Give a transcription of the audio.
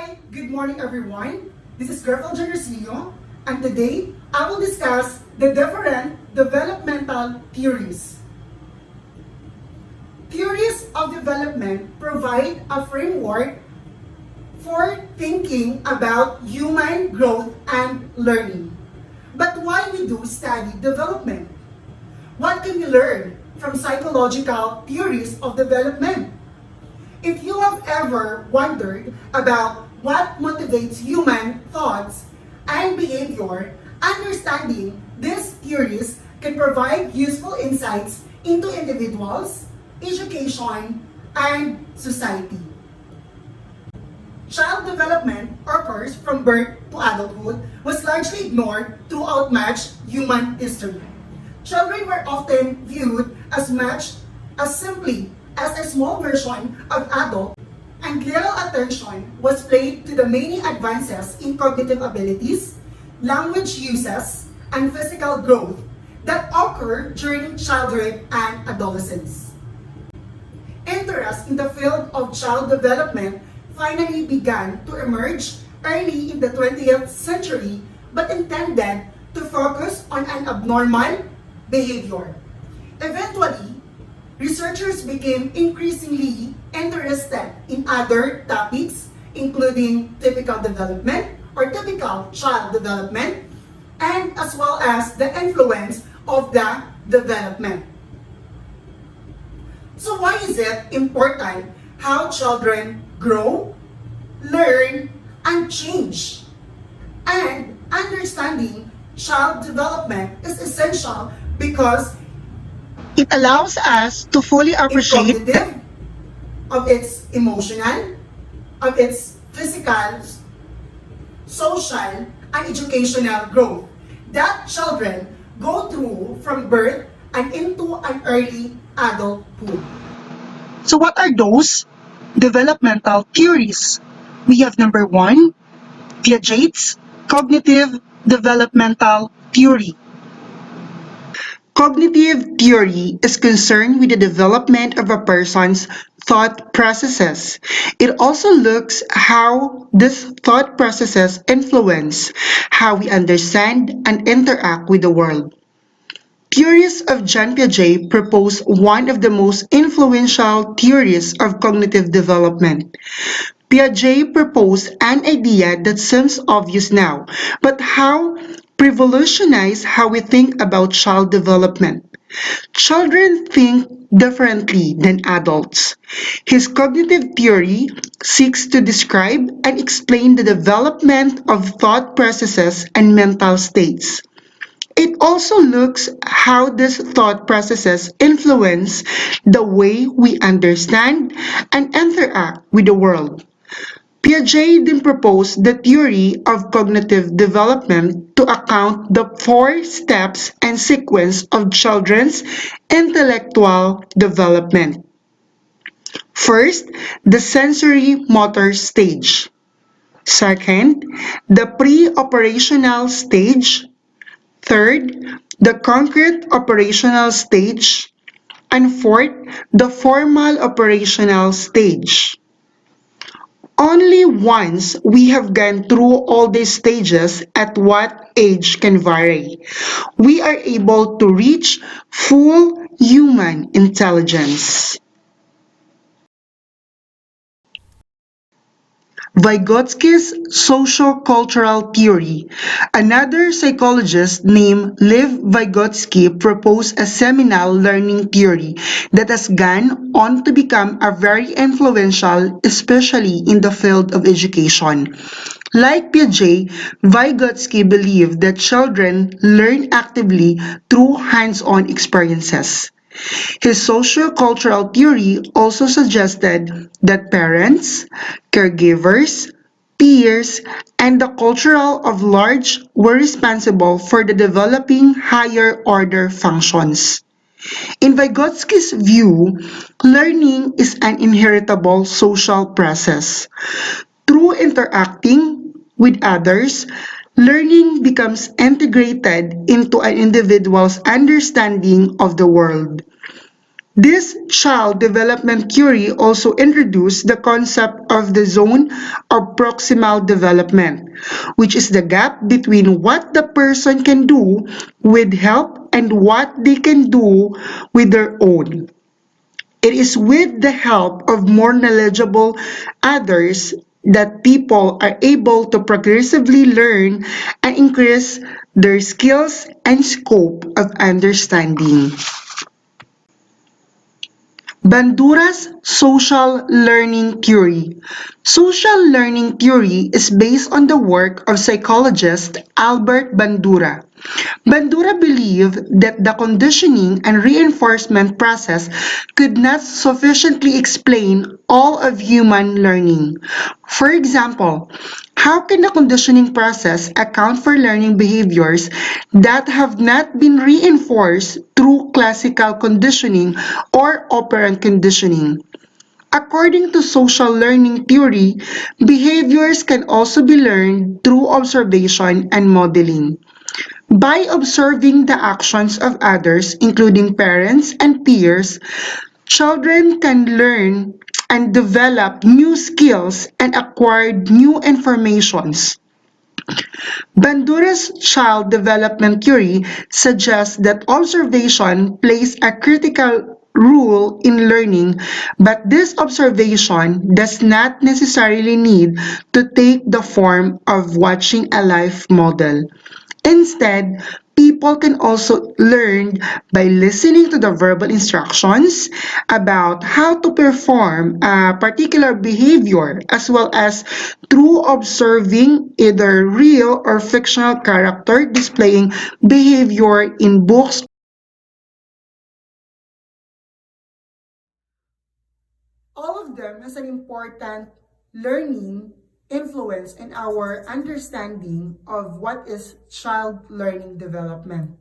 Hi, good morning everyone. This is Gerfel Generosillo, and today I will discuss the different developmental theories. Theories of development provide a framework for thinking about human growth and learning. But why we do study development? What can we learn from psychological theories of development? If you have ever wondered about what motivates human thoughts and behavior, understanding these theories can provide useful insights into individuals, education, and society. Child development occurs from birth to adulthood was largely ignored throughout much human history. Children were often viewed as much as simply as a small version of adult, and little attention was paid to the many advances in cognitive abilities, language uses, and physical growth that occur during childhood and adolescence. Interest in the field of child development finally began to emerge early in the 20th century, but intended to focus on an abnormal behavior. Eventually, researchers became increasingly interested in other topics, including typical development or typical child development, and as well as the influence of the development. So why is it important how children grow, learn, and change? And understanding child development is essential because it allows us to fully appreciate cognitive, of its emotional, of its physical, social, and educational growth that children go through from birth and into an early adulthood. So what are those developmental theories? We have number one, Piaget's cognitive developmental theory. Cognitive theory is concerned with the development of a person's thought processes. It also looks how these thought processes influence how we understand and interact with the world. Theories of Jean Piaget propose one of the most influential theories of cognitive development. Piaget proposed an idea that seems obvious now, but how revolutionize how we think about child development. Children think differently than adults. His cognitive theory seeks to describe and explain the development of thought processes and mental states. It also looks how these thought processes influence the way we understand and interact with the world. Piaget then proposed the theory of cognitive development to account the four steps and sequence of children's intellectual development. First, the sensory motor stage. Second, the pre-operational stage. Third, the concrete operational stage. And fourth, the formal operational stage. Only once we have gone through all these stages at what age can vary, we are able to reach full human intelligence. Vygotskys social-cultural theory. Another psychologist named Lev Vygotsky proposed a seminal learning theory that has gone on to become a very influential, especially in the field of education. Like Piaget, Vygotsky believed that children learn actively through hands-on experiences. His socio-cultural theory also suggested that parents, caregivers, peers, and the cultural of large were responsible for the developing higher order functions. In Vygotsky's view, learning is an inheritable social process. Through interacting with others, learning becomes integrated into an individual's understanding of the world. This child development theory also introduced the concept of the zone of proximal development, which is the gap between what the person can do with help and what they can do with their own. It is with the help of more knowledgeable others that people are able to progressively learn and increase their skills and scope of understanding. Banduras social learning theory. Social learning theory is based on the work of psychologist Albert Bandura. Bandura believed that the conditioning and reinforcement process could not sufficiently explain all of human learning. For example, how can the conditioning process account for learning behaviors that have not been reinforced through classical conditioning or operant conditioning? According to social learning theory, behaviors can also be learned through observation and modeling. By observing the actions of others, including parents and peers, children can learn and develop new skills and acquire new informations. Bandura's child development theory suggests that observation plays a critical role in learning, but this observation does not necessarily need to take the form of watching a live model. Instead, people can also learn by listening to the verbal instructions about how to perform a particular behavior, as well as through observing either real or fictional character displaying behavior in books. All of them has an important learning influence in our understanding of what is child learning development.